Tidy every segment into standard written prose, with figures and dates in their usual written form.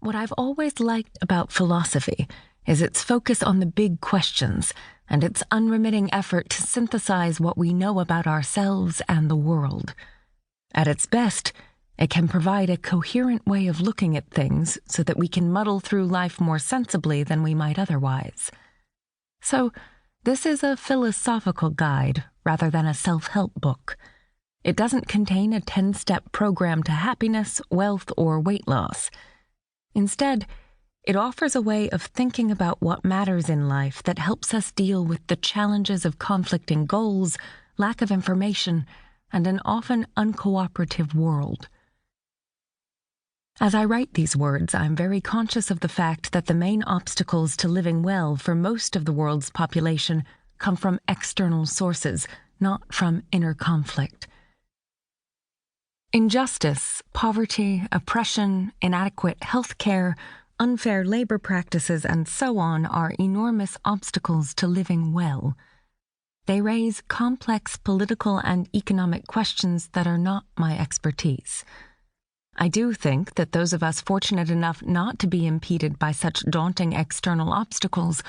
What I've always liked about philosophy is its focus on the big questions and its unremitting effort to synthesize what we know about ourselves and the world. At its best, it can provide a coherent way of looking at things so that we can muddle through life more sensibly than we might otherwise. So, this is a philosophical guide rather than a self-help book. It doesn't contain a 10-step program to happiness, wealth, or weight loss. Instead, it offers a way of thinking about what matters in life that helps us deal with the challenges of conflicting goals, lack of information, and an often uncooperative world. As I write these words, I'm very conscious of the fact that the main obstacles to living well for most of the world's population come from external sources, not from inner conflict. Injustice, poverty, oppression, inadequate health care, unfair labor practices, and so on are enormous obstacles to living well. They raise complex political and economic questions that are not my expertise. I do think that those of us fortunate enough not to be impeded by such daunting external obstacles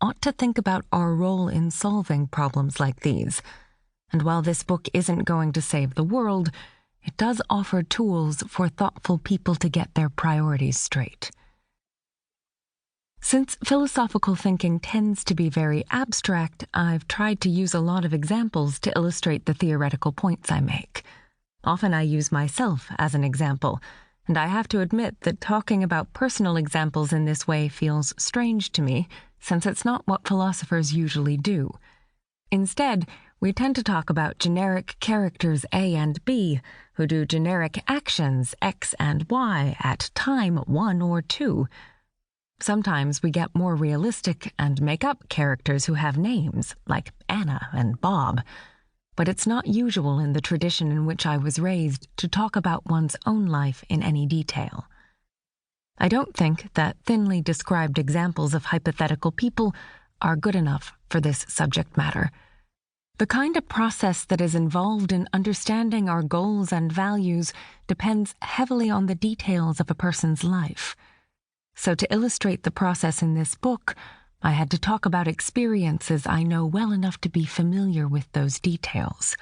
ought to think about our role in solving problems like these. And while this book isn't going to save the world, it does offer tools for thoughtful people to get their priorities straight. Since philosophical thinking tends to be very abstract, I've tried to use a lot of examples to illustrate the theoretical points I make. Often I use myself as an example, and I have to admit that talking about personal examples in this way feels strange to me, since it's not what philosophers usually do. Instead, we tend to talk about generic characters A and B, who do generic actions X and Y at time 1 or 2. Sometimes we get more realistic and make up characters who have names, like Anna and Bob. But it's not usual in the tradition in which I was raised to talk about one's own life in any detail. I don't think that thinly described examples of hypothetical people are good enough for this subject matter. The kind of process that is involved in understanding our goals and values depends heavily on the details of a person's life. So to illustrate the process in this book, I had to talk about experiences I know well enough to be familiar with those details.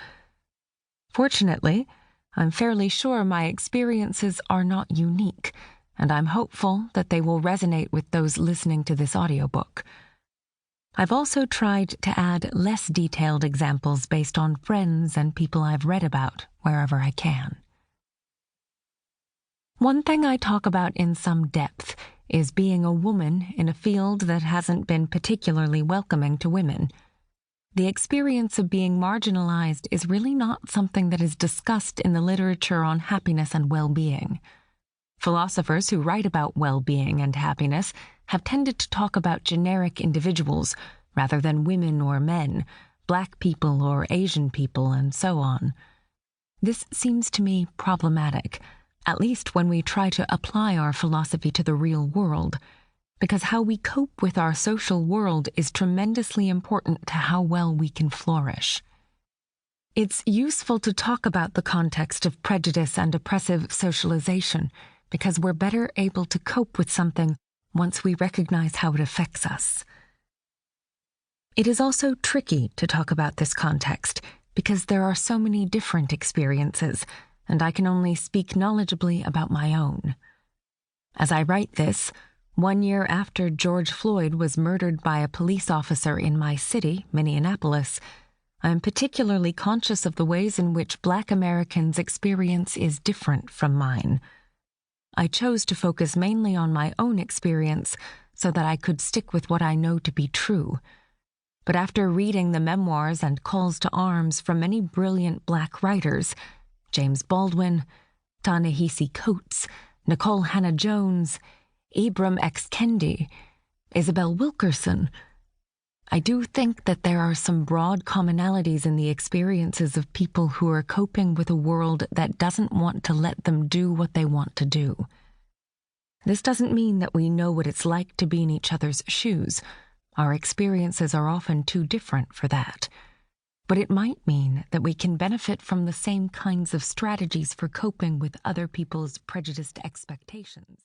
Fortunately, I'm fairly sure my experiences are not unique, and I'm hopeful that they will resonate with those listening to this audiobook. I've also tried to add less detailed examples based on friends and people I've read about wherever I can. One thing I talk about in some depth is being a woman in a field that hasn't been particularly welcoming to women. The experience of being marginalized is really not something that is discussed in the literature on happiness and well-being. Philosophers who write about well-being and happiness have tended to talk about generic individuals rather than women or men, Black people or Asian people, and so on. This seems to me problematic, at least when we try to apply our philosophy to the real world, because how we cope with our social world is tremendously important to how well we can flourish. It's useful to talk about the context of prejudice and oppressive socialization, because we're better able to cope with something once we recognize how it affects us. It is also tricky to talk about this context, because there are so many different experiences, and I can only speak knowledgeably about my own. As I write this, 1 year after George Floyd was murdered by a police officer in my city, Minneapolis, I am particularly conscious of the ways in which Black Americans' experience is different from mine. I chose to focus mainly on my own experience so that I could stick with what I know to be true. But after reading the memoirs and calls to arms from many brilliant Black writers, James Baldwin, Ta-Nehisi Coates, Nicole Hannah-Jones, Ibram X. Kendi, Isabel Wilkerson, I do think that there are some broad commonalities in the experiences of people who are coping with a world that doesn't want to let them do what they want to do. This doesn't mean that we know what it's like to be in each other's shoes. Our experiences are often too different for that. But it might mean that we can benefit from the same kinds of strategies for coping with other people's prejudiced expectations.